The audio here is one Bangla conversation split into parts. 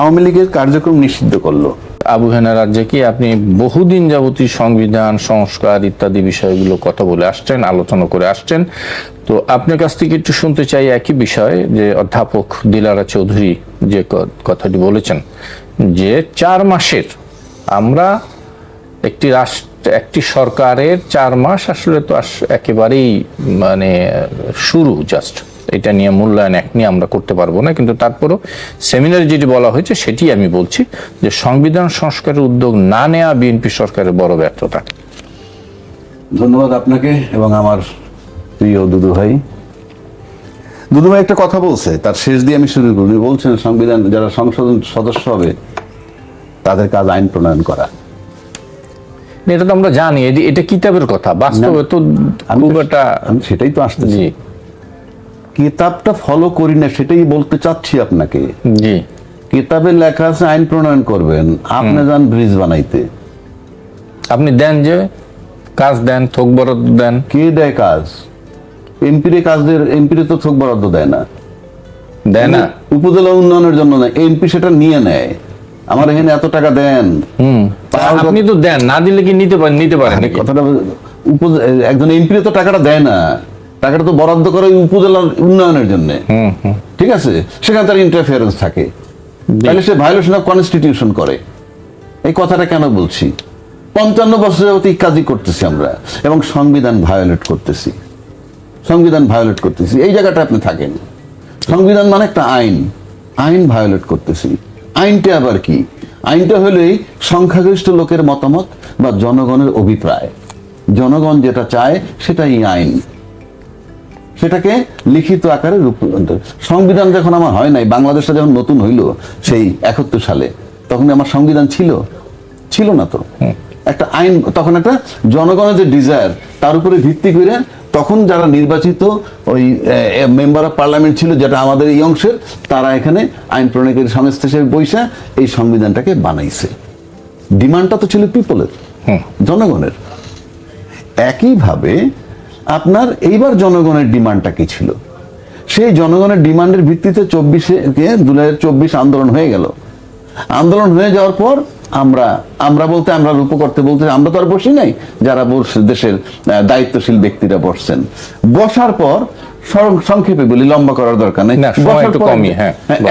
আওয়ামী লীগের কার্যক্রম নিষিদ্ধ করলো। আবু হেনা রাজ্জাকি, আপনি বহুদিন যাবতীয় সংবিধান সংস্কার ইত্যাদি বিষয়গুলো কথা বলে আসছেন, আলোচনা করে আসছেন। তো আপনার কাছ থেকে একটু শুনতে চাই একই বিষয়, যে অধ্যাপক দিলারা চৌধুরী যে কথাটি বলেছেন যে 4 মাসের আমরা একটি সরকারের 4 মাস আসলে তো একেবারেই মানে শুরু, জাস্ট এটা নিয়ে মূল্যায়ন এক নিয়ে আমরা করতে পারবো না। কিন্তু তারপরও সেমিনারে যেটি বলা হয়েছে সেটি আমি বলছি যে সংবিধান সংস্কারের উদ্যোগ না নেওয়া বিএনপি সরকারের বড় ব্যর্থতা। ধন্যবাদ আপনাকে এবং আমার প্রিয় দুদু ভাই। দুদু ভাই একটা কথা বলছে, তার শেষ দিয়ে আমি শুরু করি। বলছেন সংবিধান যারা সংসদ সদস্য হবে তাদের কাজ আইন প্রণয়ন করা। এটা তো আমরা জানি, এটা কিতাবের কথা, বাস্তবে তো আমি সেটাই তো আসতেছি। কিতাবটা ফলো করি না, সেটাই বলতে চাচ্ছি আপনাকে। জি, কিতাবে লেখা আছে আইন প্রণয়ন করবেন, আপনি যান ব্রিজ বানাইতে। আপনি দেন যে কাজ দেন, থোক বরাদ্দ দেন। কে দেয় কাজ? এমপির কাজদের, এমপির তো থোক বরাদ্দ দেয় না, দেয় না। উপজেলা উন্নয়নের জন্য না, এমপি সেটা নিয়ে নেয়। আমার এখানে এত টাকা দেন, আপনি তো দেন, না দিলে কি নিতে পারেন? কথাটা একজন এমপি তো টাকাটা দেয় না, টাকাটা তো বরাদ্দ করে উপজেলার উন্নয়নের জন্য। ঠিক আছে, সেখানে তার ইন্টারফিয়ারেন্স থাকে, তাহলে সে ভায়োলেশন অফ কনস্টিটিউশন করে। এই কথাটা কেন বলছি? 55 বছর যাবত এই কাজই করতেছি আমরা, এবং সংবিধান ভায়োলেট করতেছি। এই জায়গাটা আপনি থাকেন। সংবিধান মানে একটা আইন, আইন ভায়োলেট করতেছি। আইনটা আবার কি? আইনটা হলেই সংখ্যাগরিষ্ঠ লোকের মতামত বা জনগণের অভিপ্রায়। জনগণ যেটা চায় সেটাই আইন, সেটাকে লিখিত আকারে রূপান্তর। সংবিধান যখন আমার হয় নাই, বাংলাদেশটা যখন নতুন হইল সেই 71 সালে, তখন আমার সংবিধান ছিল না তো। একটা আইন, তখন একটা জনগণের যে ডিজায়ার তার উপরে ভিত্তি করে তখন যারা নির্বাচিত ওই মেম্বার অফ পার্লামেন্ট ছিল, যেটা আমাদের এই অংশের, তারা এখানে আইন প্রণয়নকারী সংস্থা হিসেবে বৈশা এই সংবিধানটাকে বানাইছে। ডিমান্ডটা তো ছিল পিপলের, জনগণের। একইভাবে আপনার এইবার জনগণের ডিমান্ডটা কি ছিল? সেই জনগণের ডিমান্ডের ভিত্তিতে 2024 আন্দোলন হয়ে গেল। আন্দোলন হয়ে যাওয়ার পর আমরা রূপকর্তে বলতে আমরা তো আর বসি নাই, যারা দেশের দায়িত্বশীল ব্যক্তিরা বসছেন। বসার পর সংক্ষেপে বলি, লম্বা করার দরকার নেই,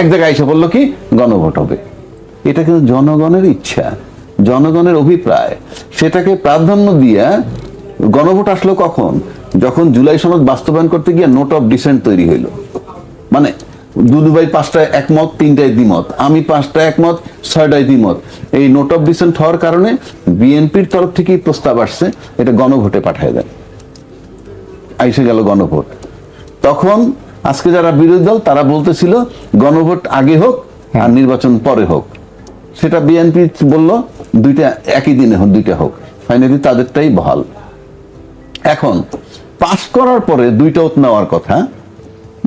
এক জায়গায় এসে বললো কি গণভোট হবে। এটা কিন্তু জনগণের ইচ্ছা, জনগণের অভিপ্রায়, সেটাকে প্রাধান্য দিয়া গণভোট আসলো কখন? যখন জুলাই সনদ বাস্তবায়ন করতে গিয়ে নোট অফ ডিসেন্ট তৈরি হইল। মানে দুদুভাই 5টায় একমত, 3টায় দ্বিমত, আমি 5টায় একমত, 6টায় দ্বিমত। এই নোট অফ ডিসেন্ট হওয়ার কারণে বিএনপির তরফ থেকেই প্রস্তাব আসছে এটা গণভোটে পাঠায় দেন। আইসে গেল গণভোট। তখন আজকে যারা বিরোধী দল তারা বলতেছিল গণভোট আগে হোক আর নির্বাচন পরে হোক। সেটা বিএনপি বলল দুইটা একই দিনে হোক, দুইটা হোক। ফাইনালি তাদেরটাই বহাল। এখন পাস করার পরে 2টা ওত নেওয়ার কথা,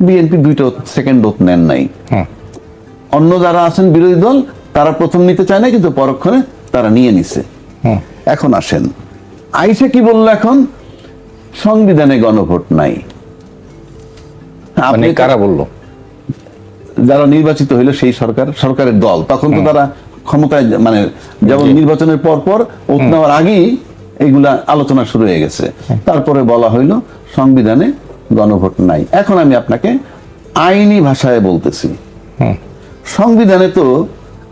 বিএনপি 2টা সেকেন্ড ওত নেন নাই। অন্য যারা আছেন বিরোধী দল তারা প্রথম নিতে চায় না, কিন্তু পরক্ষণে তারা নিয়ে নিছে। এখন আসেন, আইসে কি বললো? এখন সংবিধানে গণভোট নাই। আপনি কারা বললো? যারা নির্বাচিত হইলো সেই সরকারের দল, তখন তো তারা ক্ষমতায়, মানে যেমন নির্বাচনের পর ওত নেওয়ার আগেই এইগুলা আলোচনা শুরু হয়ে গেছে। তারপরে বলা হইলো সংবিধানে গণভোট নাই। এখন আমি আপনাকে আইনি ভাষায় বলতেছি, সংবিধানে তো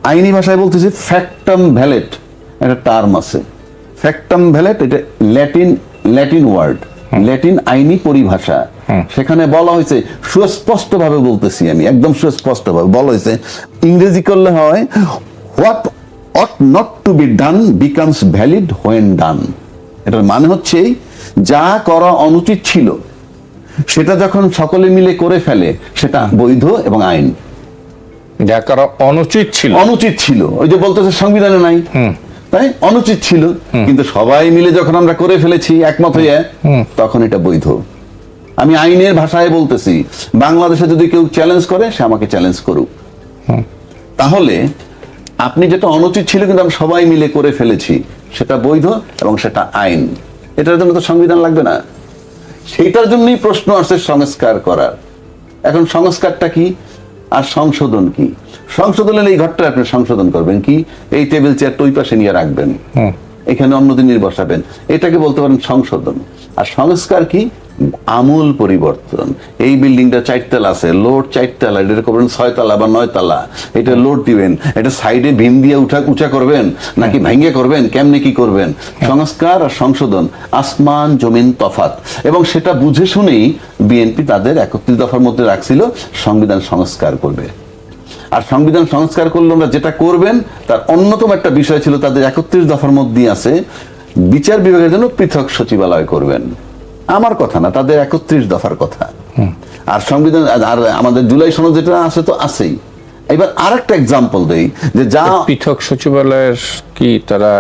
আইনি ভাষায় বলতেছি ফ্যাক্টাম ভ্যালেট একটা টার্ম আছে। ফ্যাক্টাম ভ্যালেট এটা ল্যাটিন ওয়ার্ড, ল্যাটিন আইনি পরিভাষা। সেখানে বলা হয়েছে, সুস্পষ্ট ভাবে বলতেছি আমি, একদম সুস্পষ্ট ভাবে বলা হয়েছে, ইংরেজি করলে হয় what ought not to be done becomes valid when done। এটার মানে হচ্ছে যা করা অনুচিত ছিল সেটা যখন সকলে মিলে করে ফেলে সেটা বৈধ এবং আইন। যা করা অনুচিত ছিল, ওই যে বলতেছে সংবিধানে নাই, তাই অনুচিত ছিল, কিন্তু সবাই মিলে যখন আমরা করে ফেলেছি একমত হয়ে, তখন এটা বৈধ। আমি আইনের ভাষায় বলতেছি, বাংলাদেশে যদি কেউ চ্যালেঞ্জ করে সে আমাকে চ্যালেঞ্জ করুক। তাহলে আপনি যেটা অনুচিত ছিল কিন্তু আমরা সবাই মিলে করে ফেলেছি, সেটা বৈধ এবং সেটা আইন। এটার জন্য তো সংবিধান লাগবে না। সেইটার জন্যই প্রশ্ন আসছে সংস্কার করার। এখন সংস্কারটা কি আর সংশোধন কি? সংশোধনের এই ঘরটা আপনি সংশোধন করবেন কি, এই টেবিল চেয়ারটা ওই পাশে নিয়ে রাখবেন, এখানে অন্যদিন বসাবেন, এটাকে বলতে পারেন সংশোধন। আর সংস্কার কি, আমূল পরিবর্তন। এই বিল্ডিংটা 4 তলা আছে, লোড 4 তলা, এটা করবেন 6 তলা বা 9 তলা, এটা লোড দিবেন, এটা সাইডে ভীম দিয়ে উঁচা করবেন নাকি ভেঙে করবেন, কেমনে কি করবেন। সংস্কার আর সংশোধন আসমান জমিন তফাত, এবং সেটা বুঝে শুনেই বিএনপি তাদের 31 দফার মধ্যে রাখছিল সংবিধান সংস্কার করবে। আর সংবিধান সংস্কার করলে আমরা যেটা করবেন তার অন্যতম একটা বিষয় ছিল তাদের 31 দফার মধ্যে আছে বিচার বিভাগের জন্য পৃথক সচিবালয় করবেন। আমার কথা না, তাদের 31 দফার কথা। আর সংবিধান আর আমাদের জুলাই সনদ যেটা আছে তো আছেই। এবার আরেকটা এক্সাম্পল দেই, যে যা পৃথক সচিবালয়ের কি তারা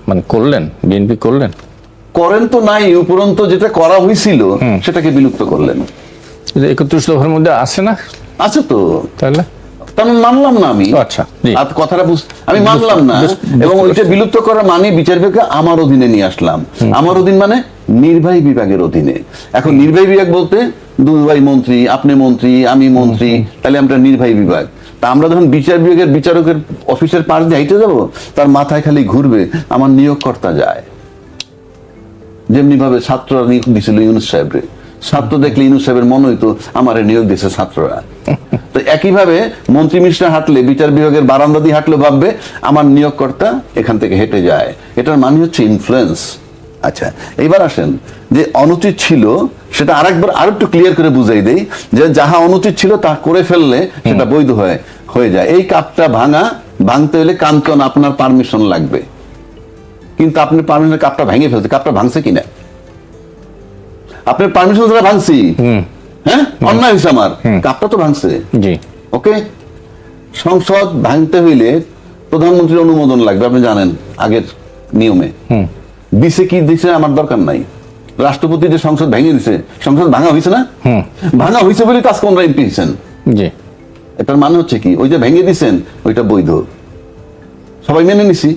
মানে করলেন, বিএনপি করলেন? করেন তো নাই, উপরন্ত যেটা করা হয়েছিল সেটাকে বিলুপ্ত করলেন। 31 দফার মধ্যে আছে না? আছে তো, তাহলে আমি মানলাম না। আমি আচ্ছা, জি। আর কথাটা আমি মানলাম না, এবং ওইটা বিলুপ্ত করা মানে বিচার বিভাগকে আমার অধীনে নিয়ে আসলাম। আমার অধীন মানে নির্বাহী বিভাগের অধীনে। এখন নির্বাহী বিভাগ বলতে দুই মন্ত্রী, আপনি মন্ত্রী, আমি মন্ত্রী, তাহলে আমরা নির্বাহী বিভাগ। তা আমরা যখন বিচার বিভাগের বিচারকের অফিসের পাশ দিয়ে হাইটে যাবো, তার মাথায় খালি ঘুরবে আমার নিয়োগকর্তা যায়। যেমনি ভাবে ছাত্ররা নিয়োগ দিছিল ইউনুস সাহেবরে, ছাত্র দেখলে ইউনুস সাহেবের মনে হইতো আমার নিয়োগ দিয়েছে ছাত্ররা। তো একইভাবে মন্ত্রী মিনিস্টার হাঁটলে, বিচার বিভাগের বারান্দা দিয়ে হাঁটলে ভাববে আমার নিয়োগকর্তা এখান থেকে হেঁটে যায়। এটার মানে হচ্ছে ইনফ্লুয়েন্স। আচ্ছা, এইবার আসেন যে অনুচিত ছিল সেটা আরেকটু ক্লিয়ার করে বুঝাই দেই, যে যাহা অনুচিত ছিল তা করে ফেললে সেটা বৈধ হয়ে যায়। এই কাপটা ভাঙতে হলে কান্তন আপনার পারমিশন লাগবে, কিন্তু আপনি পারমিশনের কাপটা ভেঙে ফেলতে, কাপটা ভাঙছে কিনা আপনার পারমিশন ছাড়া ভাঙছি, হ্যাঁ অন্যায় হয়েছে আমার, কাপটা তো ভাঙছে। জি, ওকে। সংসদ ভাঙতে হইলে প্রধানমন্ত্রীর অনুমোদন লাগবে, আপনি জানেন আগের নিয়মে। দিছে কি দিছে আমার দরকার নাই, রাষ্ট্রপতি যে সংসদ ভেঙে দিছে, সংসদ ভাঙা হয়েছে না, ভাঙা হয়েছে বলে কাজ কোনরা এমপি দিচ্ছেন। জি, এটার মানে হচ্ছে কি, ওই যে ভেঙে দিচ্ছেন ওইটা বৈধ, সবাই মেনে নিছি।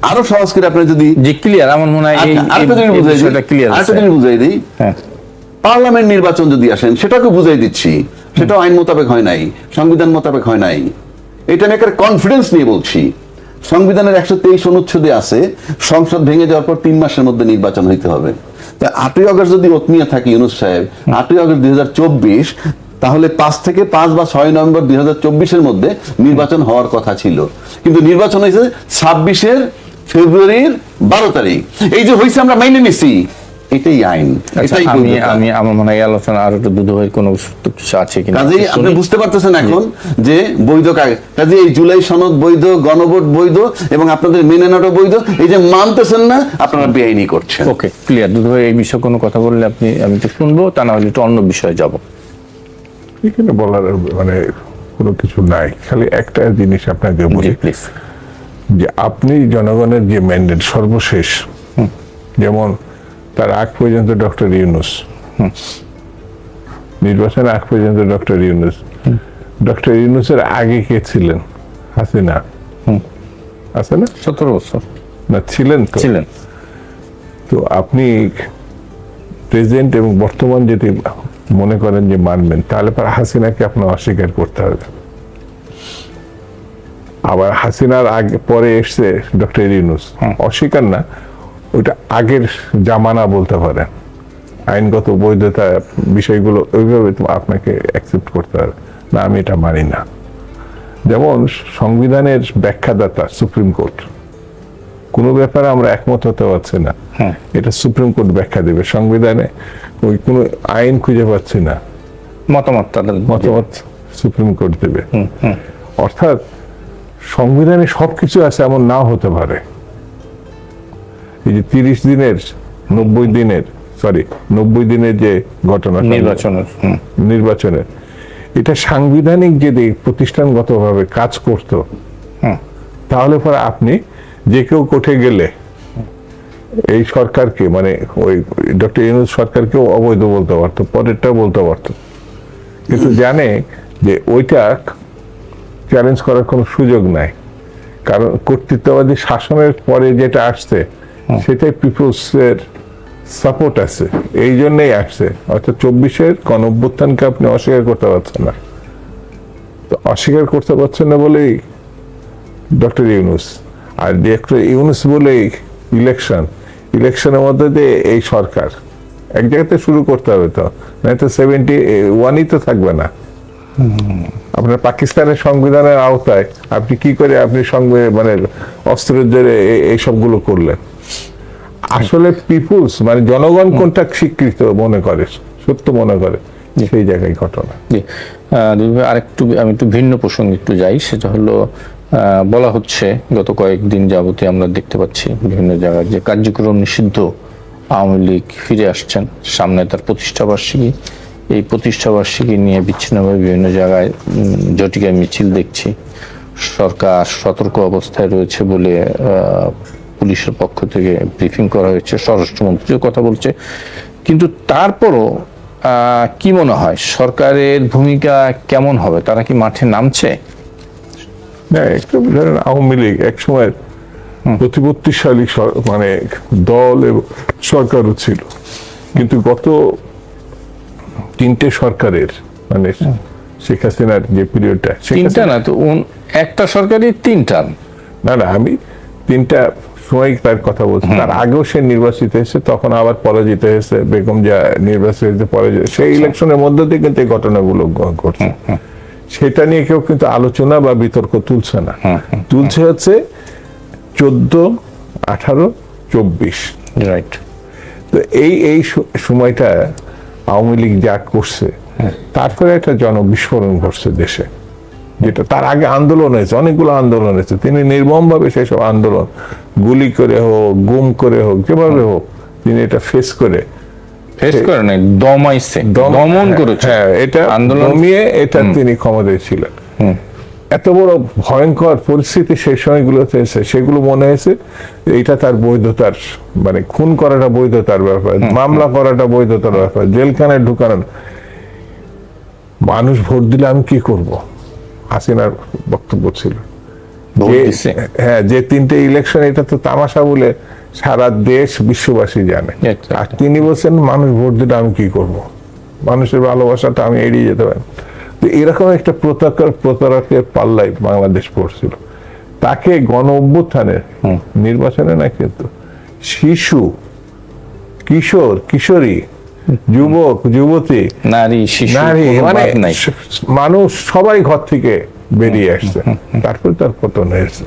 আরো সহজ করে আপনি যদি জি ক্লিয়ার, আমার মনে হয় আরেকটা জিনিস বুঝাই দিই, পার্লামেন্ট নির্বাচন যদি আসেন সেটাকে বুঝাই দিচ্ছি, সেটাও আইন মোতাবেক হয় নাই, সংবিধান মোতাবেক হয় নাই। এটা আমি একটা কনফিডেন্স নিয়ে বলছি। সংবিধানের 123 অনুচ্ছেদে আছে সংসদ ভেঙে যাওয়ার পর 3 মাসের মধ্যে নির্বাচন হইতে হবে। তা 8ই আগস্ট যদি ওতনিয়া থাকে ইউনুস সাহেব, 8ই আগস্ট 2024, তাহলে 5 বা 6 নভেম্বর 2024-এর মধ্যে নির্বাচন হওয়ার কথা ছিল, কিন্তু নির্বাচন হয়েছে 26 ফেব্রুয়ারির 12 তারিখ। এই যে হয়েছে আমরা মাইনে নিছি, এটাই আইন, এটাই আমি আমার মনে হয় আলোচনা আরো একটু দুধ কোনো কিছু আছে কিনা। কাজেই আপনি বুঝতে পারতেছেন এখন যে বৈধ কাজে এই জুলাই সনদ বৈধ, গণভোট বৈধ, এবং আপনাদের মেনে নেওয়া বৈধ। এই যে মানতেছেন না, আপনারা বেআইনি করছেন। ওকে, ক্লিয়ার। দুধ ভাই এই বিষয়ে কোনো কথা বললে আমি একটু শুনবো, তা না হলে একটু অন্য বিষয়ে যাব। এখানে বলার মানে কোনো কিছু নাই, খালি একটা জিনিস আপনাকে বলি, প্লিজ, যে আপনি জনগণের যে ম্যান্ডেট সর্বশেষ, যেমন তার আগ পর্যন্ত ডক্টর ইউনূস, নির্বাচনের আগ পর্যন্ত ডক্টর ইউনূসের আগে কে ছিলেন? হাসিনা, আছে না? 17 বছর না ছিলেন তো? ছিলেন। তো আপনি প্রেজেন্ট এবং বর্তমান যদি মনে করেন যে মানবেন, তাহলে পর হাসিনাকে আপনার অস্বীকার করতে হবে। আবার হাসিনার আগে পরে এসছে ডক্টর ইউনূস, অস্বীকার না, ওইটা আগের জামানা বলতে পারেন। আইনগত বৈধতা বিষয়গুলো ওইভাবে আপনাকে অ্যাকসেপ্ট করতে হবে না, আমি এটা মানি না। যেমন সংবিধানের ব্যাখ্যাদাতা সুপ্রিম কোর্ট, কোনো ব্যাপারে আমরা একমত হতে পারছি না, এটা সুপ্রিম কোর্ট ব্যাখ্যা দেবে। সংবিধানে ওই কোনো আইন খুঁজে পাচ্ছি না, মতামত সুপ্রিম কোর্ট দেবে। অর্থাৎ সংবিধানে সবকিছু আছে এমন নাও হতে পারে। এই যে 30 দিনের 90 দিনের যে ঘটনা নির্বাচনের, এটা সাংবিধানিক যদি প্রতিষ্ঠানগতভাবে কাজ করত, তাহলে পরে আপনি যে কেউ কোর্টে গেলে এই সরকারকে, মানে ওই ডক্টর ইউনূস সরকারকেও অবৈধ বলতে পারতো, পরেরটাও বলতে পারতো, কিন্তু জানে যে ওইটা চ্যালেঞ্জ করার কোনো সুযোগ নাই, কারণ কর্তৃত্ববাদী শাসনের পরে যেটা আসছে সেটাই পিপলসের সাপোর্ট আছে, এই জন্যই আসছে। অর্থাৎ 24-এর গণঅভ্যুত্থানকে আপনি অস্বীকার করতে পারছেন না। তো অস্বীকার করতে পারছেন না বলেই ডক্টর ইউনূস, আর ডক্টর ইউনূস বলেই ইলেকশনের মধ্যে দিয়ে এই সরকার এক জায়গাতে শুরু করতে হবে, তো নয়তো 71ই তো থাকবে না। আপনার পাকিস্তানের সংবিধানের আওতায় আপনি কি করে আপনি মানে অস্ত্রের জোরে এই সবগুলো করলেন? আসলে পিপুলস মানে জনগণ কোনটা স্বীকৃত মনে করে, সত্য মনে করে, সেই জায়গায় ঘটনা। আরেকটু আমি একটু ভিন্ন প্রসঙ্গে একটু যাই, সেটা হলো বলা হচ্ছে গত কয়েকদিন যাবতীয় আমরা দেখতে পাচ্ছি বিভিন্ন জায়গায় যে কার্যক্রম নিষিদ্ধ আওয়ামী লীগ ফিরে আসছেন, সামনে তার প্রতিষ্ঠাবার্ষিকী। এই প্রতিষ্ঠাবার্ষিকী নিয়ে বিচ্ছিন্নভাবে বিভিন্ন জায়গায় জটিকায় মিছিল দেখছি। সরকার সতর্ক অবস্থায় রয়েছে বলে পুলিশের পক্ষ থেকে ব্রিফিং করা হয়েছে, স্বরাষ্ট্রমন্ত্রীও কথা বলছে। কিন্তু তারপরও কি মনে হয় সরকারের ভূমিকা কেমন হবে? তারা কি মাঠে নামছে? না, একটু ধরেন আওয়ামী লীগ এক সময় প্রতিপত্তিশালী মানে দল এবং সরকারও ছিল, কিন্তু গত 3টে সরকারের মানে শেখ হাসিনার যে পিরিয়ডটা, তিনটা না তো, একটা সরকারই 3 টার্ম। না আমি 3টা সময় তার কথা বলছি। তার আগেও সে নির্বাচিত হয়েছে, তখন আবার পরাজিত হয়েছে, বেগম যা নির্বাচিত হয়েছে পরাজিত, সেই ইলেকশনের মধ্যে দিয়ে কিন্তু এই ঘটনাগুলো ঘটছে। সেটা নিয়ে কেউ কিন্তু আলোচনা বা বিতর্ক তুলছে না, তুলছে হচ্ছে 14, 18, 24। রাইট। তো এই সময়টা আওয়ামী লীগ যা করছে, তারপরে একটা জনবিস্ফোরণ ঘটছে দেশে, যেটা তার আগে আন্দোলন হয়েছে, অনেকগুলো আন্দোলন হয়েছে। তিনি নির্মমভাবে সেসব আন্দোলন গুলি করে হোক, গুম করে হোক, যেভাবে হোক তিনি এটা ফেস করে নাই, দমাইছে, দমন করেছে। হ্যাঁ, এটা দমিয়ে এটা তিনি ক্ষমতায় ছিলেন। এত বড় ভয়ঙ্কর পরিস্থিতি সেই সময়গুলোতে এসে সেগুলো মনে হয়েছে এইটা তার বৈধতার মানে খুন করাটা বৈধতার ব্যাপার, মামলা করাটা বৈধতার ব্যাপার, জেলখানায় ঢুকানো। মানুষ ভোট দিলে আমি কি করব, হাসিনার বক্তব্য ছিল। হ্যাঁ, যে 3টে ইলেকশন এটা তো তামাশা বলে সারা দেশ বিশ্ববাসী জানে। আর তিনি বলছেন মানুষ ভোট দিলে আমি কি করব, মানুষের ভালোবাসাটা আমি এড়িয়ে যেতে পারি। তো এরকম একটা প্রতারকের পাল্লায় বাংলাদেশ পড়ছিল। তাকে গণ অভ্যুত্থানের নির্বাচনে না, কিন্তু শিশু, কিশোর, কিশোরী, যুবক, যুবতী, নারী, মানে মানুষ সবাই ঘর থেকে বেরিয়ে আসছে। তারপর তার পতন হয়েছে,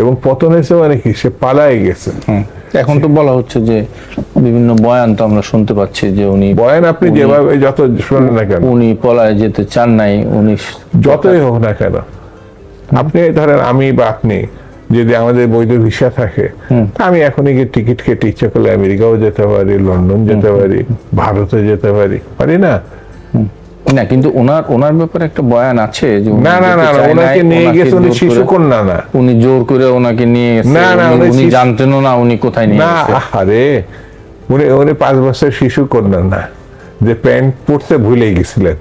এবং পতন হয়েছে মানে কি, সে পালায় গেছে। এখন তো বলা হচ্ছে যে বিভিন্ন বয়ান তো আমরা শুনতে পাচ্ছি যে উনি বয়ান আপনি যেভাবে যত শোনেন না কেন, উনি পলায় যেতে চান নাই, উনি যতই হোক না কেন। আপনি ধরেন আমি বা আপনি যদি আমাদের বৈধ ভিসা থাকে, আমি এখনই গিয়ে টিকিট কেটে ইচ্ছা করলে আমেরিকাও যেতে পারি, লন্ডন যেতে পারি, ভারতে যেতে পারি না? না, কিন্তু ওনার ব্যাপারে একটা বয়ান আছে যে না ওনাকে নিয়ে গেছে উনি শিশু কন্যা না, উনি জোর করে ওনাকে নিয়ে গেছে, উনি জানতেনও না উনি কোথায় নিয়ে গেছে। আরে উনি 5 বছর শিশু কন্যা না, যে প্যান্ট পরতে ভুলেই গেছিলেন,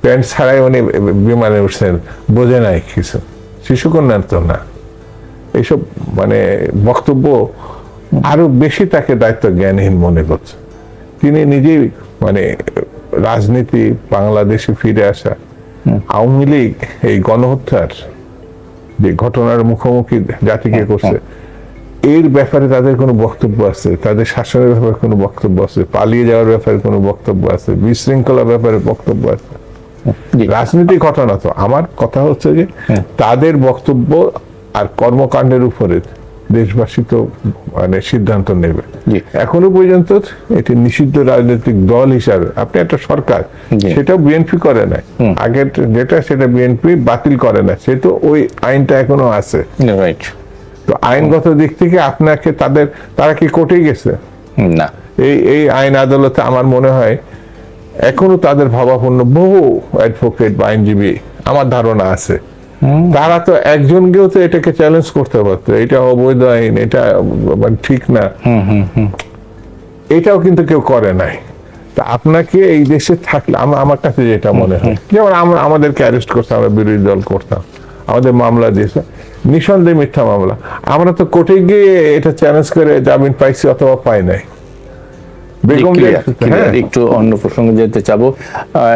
প্যান্ট ছাড়াই উনি বিমানে উঠছেন, বোঝে নাই কিছু, শিশু কন্যা তো না। এইসব মানে বক্তব্য আরো বেশি তাকে দায়িত্ব জ্ঞানহীন মনে করছে। তিনি নিজেই মানে রাজনীতি, বাংলাদেশে ফিরে আসা, আওয়ামী লীগ এই গণহত্যার যে ঘটনার মুখোমুখি জাতিকে করছে, এর ব্যাপারে তাদের কোনো বক্তব্য আছে, তাদের শাসনের ব্যাপারে কোনো বক্তব্য আছে, পালিয়ে যাওয়ার ব্যাপারে কোনো বক্তব্য আছে, বিশৃঙ্খলার ব্যাপারে বক্তব্য আছে। রাজনীতি ঘটনা তো, আমার কথা হচ্ছে যে তাদের বক্তব্য আর কর্মকাণ্ডের উপরে দেশবাসী তো মানে সিদ্ধান্ত নেবে। এখনো পর্যন্ত এটি নিষিদ্ধ রাজনৈতিক দল হিসাবে আপনি একটা সরকার, সেটাও বিএনপি করে না, আগের যেটা সেটা বিএনপি বাতিল করে না, সে তো ওই আইনটা এখনো আছে। তো আইনগত দিক থেকে আপনাকে তারা কি কোর্টে গেছে না? এই আইন আদালতে আমার মনে হয় এখনো তাদের ভাবাপন্ন বহু অ্যাডভোকেট বা আইনজীবী আমার ধারণা আছে, তারা তো একজনকেও তো এটাকে চ্যালেঞ্জ করতে পারতো, এটা অবৈধ আইন, এটা ঠিক না, এটাও কিন্তু কেউ করে নাই। তা আপনাকে এই দেশে থাকলে আমার কাছে যেটা মনে হয়, যেমন আমাদেরকে অ্যারেস্ট করতে, আমরা বিরোধী দল করতাম, আমাদের মামলা দিয়েছে নিঃসন্দেহে মিথ্যা মামলা, আমরা তো কোর্টে গিয়ে এটা চ্যালেঞ্জ করে জামিন পাইছি অথবা পাই নাই। বেগম জিয়া, হ্যাঁ। একটু অন্য প্রসঙ্গে যেতে চাবো।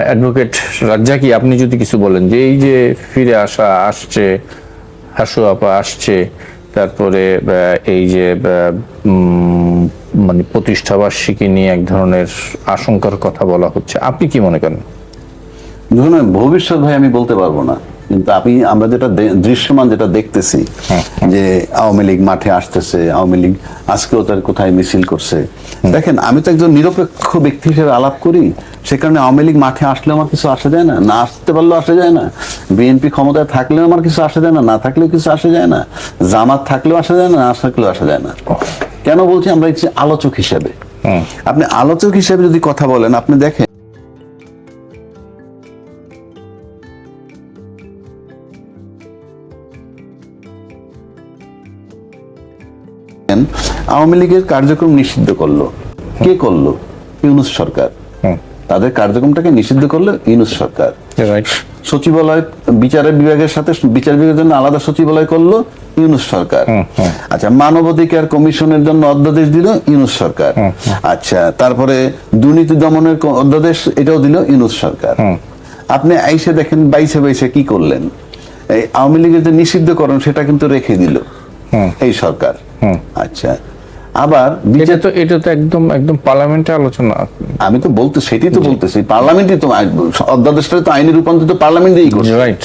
অ্যাডভোকেট রাজ্জাকি, আপনি যদি কিছু বলেন যে এই যে ফিরে আসছে, হাসু আপা আসছে, তারপরে এই যে মানে প্রতিষ্ঠাবার্ষিকী নিয়ে এক ধরনের আশঙ্কার কথা বলা হচ্ছে, আপনি কি মনে করেন? ধরুন ভবিষ্যৎ ভাই আমি বলতে পারবো না, কিন্তু আমরা যেটা দৃশ্যমান যেটা দেখতেছি যে আওয়ামী লীগ মাঠে আসতেছে, আওয়ামী লীগ আজকেও তার কোথায় মিছিল করছে। দেখেন, আমি তো একজন নিরপেক্ষ ব্যক্তি হিসেবে আলাপ করি, সে কারণে আওয়ামী লীগ মাঠে আসলে আমার কিছু আসা যায় না, না আসতে পারলেও আসা যায় না। বিএনপি ক্ষমতায় থাকলেও আমার কিছু আসা যায় না, না থাকলেও কিছু আসা যায় না। জামাত থাকলেও আসা যায় না, না থাকলেও আসা যায় না। কেন বলছি? আমরা হচ্ছে আলোচক হিসেবে। আপনি আলোচক হিসেবে যদি কথা বলেন, আপনি দেখেন আওয়ামী লীগের কার্যক্রম নিষিদ্ধ করলো কে? করলো ইউনূস সরকার। তাদের কার্যক্রমটাকে নিষিদ্ধ করলো ইউনূস সরকার। সচিবালয় বিচার বিভাগের সাথে বিচার বিভাগের জন্য আলাদা সচিবালয় করলো ইউনূস সরকার। আচ্ছা, মানবাধিকার কমিশনের জন্য অধ্যাদেশ দিল ইউনূস সরকার। আচ্ছা, তারপরে দুর্নীতি দমনের অধ্যাদেশ, এটাও দিল ইউনূস সরকার। আপনি আইসে দেখেন বাইসে বাইসে কি করলেন, এই আওয়ামী লীগের যে নিষিদ্ধকরণ সেটা কিন্তু রেখে দিল এই সরকার। আচ্ছা, আবার এটা তো একদম পার্লামেন্টে আলোচনা। আমি তো সেটাই তো বলতেছি, পার্লামেন্টই তো অধ্যাদেশটা তো আইনে রূপান্তরিত পার্লামেন্টেই করছে। রাইট।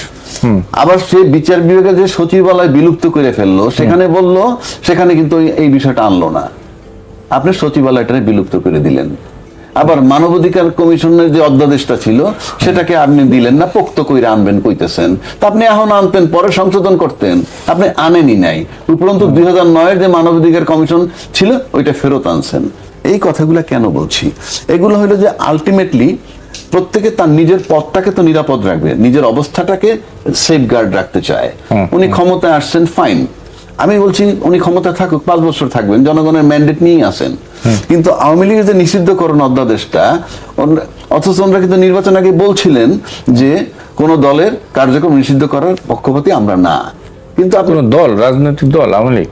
আবার সে বিচার বিভাগের যে সচিবালয় বিলুপ্ত করে ফেললো, সেখানে বললো, সেখানে কিন্তু এই বিষয়টা আনলো না, আপনি সচিবালয়টা বিলুপ্ত করে দিলেন। আবার মানবাধিকার কমিশনের যে অধ্যাদেশটা ছিল সেটাকে আপনি দিলেন না, পোক্ত কইরা আনবেন কইতেছেন। তা আপনি এখন আনতেন, পরে সংশোধন করতেন, আপনি আনেনই নাই। উপরন্তু 2009-এর যে মানবাধিকার কমিশন ছিল ওইটা ফেরত আনছেন। এই কথাগুলো কেন বলছি? এগুলো হলো যে আলটিমেটলি প্রত্যেকে তার নিজের পথটাকে তো নিরাপদ রাখবে, নিজের অবস্থাটাকে সেফগার্ড রাখতে চায়। উনি ক্ষমতায় আসছেন, ফাইন, আমি বলছি উনি ক্ষমতায় থাকুক, 5 বছর থাকবেন, জনগণের ম্যান্ডেট নিয়েই আসেন। কিন্তু আওয়ামী লীগের যে নিষিদ্ধকরণ অধ্যাদেশটা, অথচ ওনারা কিন্তু নির্বাচন আগে বলছিলেন যে কোন দলের কার্যক্রম নিষিদ্ধ করার পক্ষপাতী আমরা না। কিন্তু কোন দল, রাজনৈতিক দল, আওয়ামী লীগ,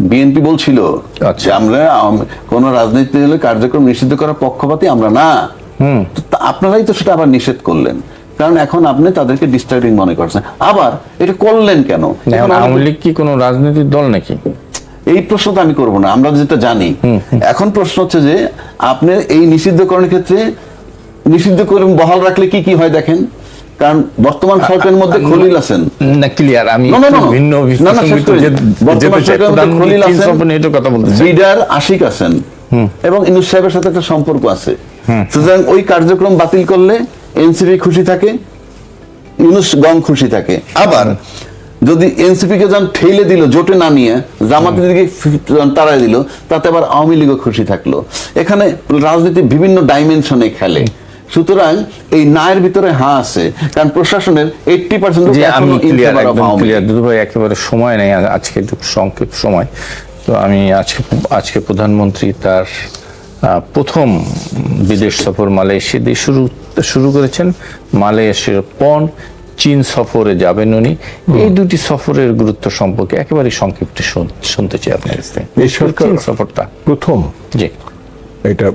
বিএনপি বলছিল যে আমরা কোন রাজনৈতিক দলের কার্যক্রম নিষিদ্ধ করার পক্ষপাতী আমরা না। আপনারাই তো সেটা আবার নিষেধ করলেন, কারণ এখন আপনি তাদেরকে ডিস্টার্বিং মনে করছেন। আবার এটা করলেন কেন? আওয়ামী লীগ কি কোনো রাজনৈতিক দল নাকি? এই প্রশ্ন তো আমি করবো না, আমরা যেটা জানি। এখন প্রশ্ন হচ্ছে যে আপনার এই নিষিদ্ধকরণের ক্ষেত্রে নিষিদ্ধকরণ বহাল রাখলে কি কি হয় দেখেন। কারণ বর্তমান সরকারের মধ্যে খলিল আছেন, না ক্লিয়ার, আমি ভিন্ন খলিল আছেন, লিডার আশিক আছেন, এবং ইউনূস সাহেবের সাথে একটা সম্পর্ক আছে। সুতরাং ওই কার্যক্রম বাতিল করলে এনসিপি খুশি থাকে, ইউনূস গং খুশি থাকে। আবার যদি এনসিপি কে যখন ঠেলে দিল, জোটে না নিয়ে জামাতের দিকে তাড়াই দিল, তাতে আবার আওয়ামী লীগও খুশি থাকলো। এখানে রাজনীতি বিভিন্ন ডাইমেনশনে খেলে। সুতরাং এই নায়ের ভিতরে হ্যাঁ আছে, কারণ প্রশাসনের 80% একেবারে সময় নেই, আজকে একটু সংক্ষেপ সময়। তো আমি আজকে প্রধানমন্ত্রী তার প্রথম বিদেশ সফর মালয়েশিয়া দিয়ে শুরু করেছেন। মালয়েশিয়ার পর চীন সফরে যাবেন উনি। এই দুটি সফরের গুরুত্ব সম্পর্কে একেবারে সংক্ষিপ্ত শুনতে চাই আপনার কাছে। এই সরকার সফরটা প্রথম, জি, এটা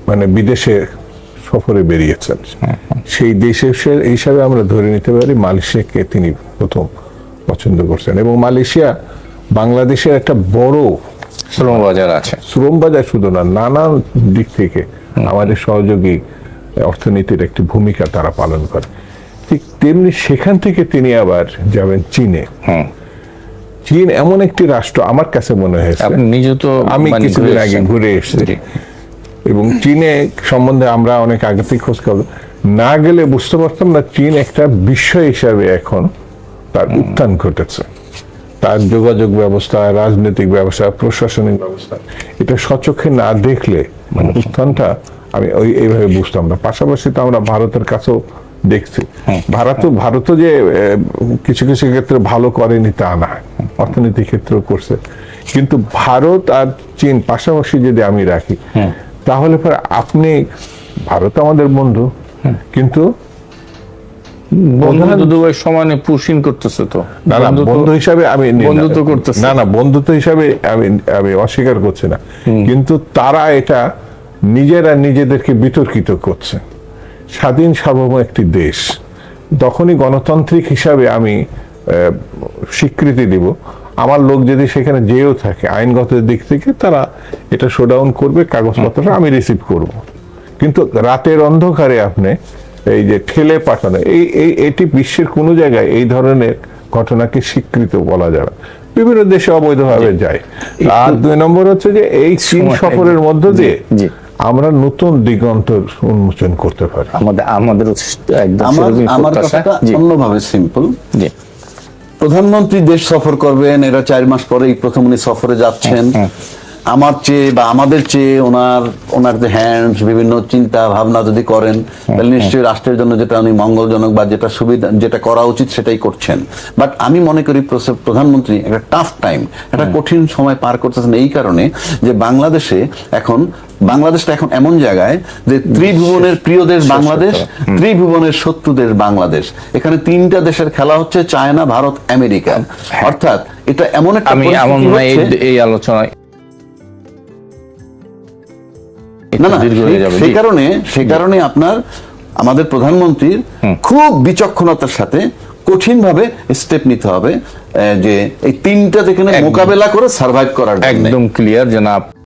মানে বিদেশে সফরে বেরিয়েছেন, সেই দেশের হিসাবে আমরা ধরে নিতে পারি মালয়েশিয়াকে তিনি প্রথম পছন্দ করছেন। এবং মালয়েশিয়া বাংলাদেশের একটা বড় শ্রম বাজার আছে, শ্রম বাজার শুধু না, নানান দিক থেকে আমাদের সহযোগী অর্থনীতির একটি ভূমিকা তারা পালন করে। ঠিক তেমনি সেখান থেকে তিনি আবার যাবেন চীনে। চীন এমন একটি রাষ্ট্র আমার কাছে মনে হয়েছে, আমি কিছুদিন আগে ঘুরে এসেছি, এবং চীনে সম্বন্ধে আমরা অনেক আগে থেকে খোঁজ খবর না গেলে বুঝতে পারতাম না চীন একটা বিশ্ব হিসাবে এখন তার উত্থান ঘটেছে। তার যোগাযোগ ব্যবস্থা, রাজনৈতিক ব্যবস্থা, প্রশাসনিক ব্যবস্থা, এটা স্বচক্ষে না দেখলে মানে উত্থানটা আমি এইভাবে বুঝতাম না। পাশাপাশি তো আমরা ভারতের কাছেও দেখছি, ভারত যে কিছু কিছু ক্ষেত্রে ভালো করেনি তা না, অর্থনৈতিক ক্ষেত্রেও করছে। কিন্তু ভারত আর চীন পাশাপাশি যদি আমি রাখি, তাহলে পরে আপনি, ভারত আমাদের বন্ধু, কিন্তু সমানে পুশিং করতেছে তো, বন্ধু হিসাবে আমি বন্ধুত্ব করতেছে না, বন্ধুত্ব হিসাবে আমি অস্বীকার করছি না, কিন্তু তারা এটা নিজেরা নিজেদেরকে বিতর্কিত করছে। স্বাধীন সার্বভৌম একটি দেশ, তখনই গণতান্ত্রিক হিসাবে আমি স্বীকৃতি দিব আমার লোক যদি সেখানে যেও থাকে, আইনগত দিক থেকে তারা এটা শোডাউন করবে, কাগজপত্রটা আমি রিসিভ করব। কিন্তু রাতের অন্ধকারে আপনি এই যে ঠেলে পাঠানো, এটি বিশ্বের কোনো জায়গায় এই ধরনের ঘটনাকে স্বীকৃত বলা যাবে। বিভিন্ন দেশে অবৈধভাবে যায়। আর 2 নম্বর হচ্ছে যে এই চীন সফরের মধ্য দিয়ে আমরা নতুন দিগন্ত উন্মোচন করতে পারি। আমাদের একদম আমার কথাটা অন্যভাবে সিম্পল। প্রধানমন্ত্রী দেশ সফর করবেন, এরা 4 মাস পরে এই প্রথম উনি সফরে যাচ্ছেন। আমার চেয়ে বা আমাদের চেয়ে ওনার যে হ্যান্ডস, বিভিন্ন চিন্তা ভাবনা যদি করেন, তাহলে নিশ্চয়ই রাষ্ট্রের জন্য যেটা উনি মঙ্গলজনক বা যেটা সুবিধা, যেটা করা উচিত সেটাই করছেন। বাট আমি মনে করি প্রধানমন্ত্রী একটা টাফ টাইম, একটা কঠিন সময় পার করতেছেন এই কারণে যে বাংলাদেশটা এখন এমন জায়গায় যে ত্রিভুবনের প্রিয় দেশ বাংলাদেশ, ত্রিভুবনের শত্রু দেশ বাংলাদেশ। এখানে 3টা দেশের খেলা হচ্ছে, চায়না, ভারত, আমেরিকা। অর্থাৎ এটা এমন একটা এই আলোচনায় সেই কারণে আপনার আমাদের প্রধানমন্ত্রীর খুব বিচক্ষণতার সাথে কঠিন ভাবে স্টেপ নিতে হবে যে এই 3টা যেখানে মোকাবেলা করে সার্ভাইভ করার জন্য। একদম ক্লিয়ার জনাব।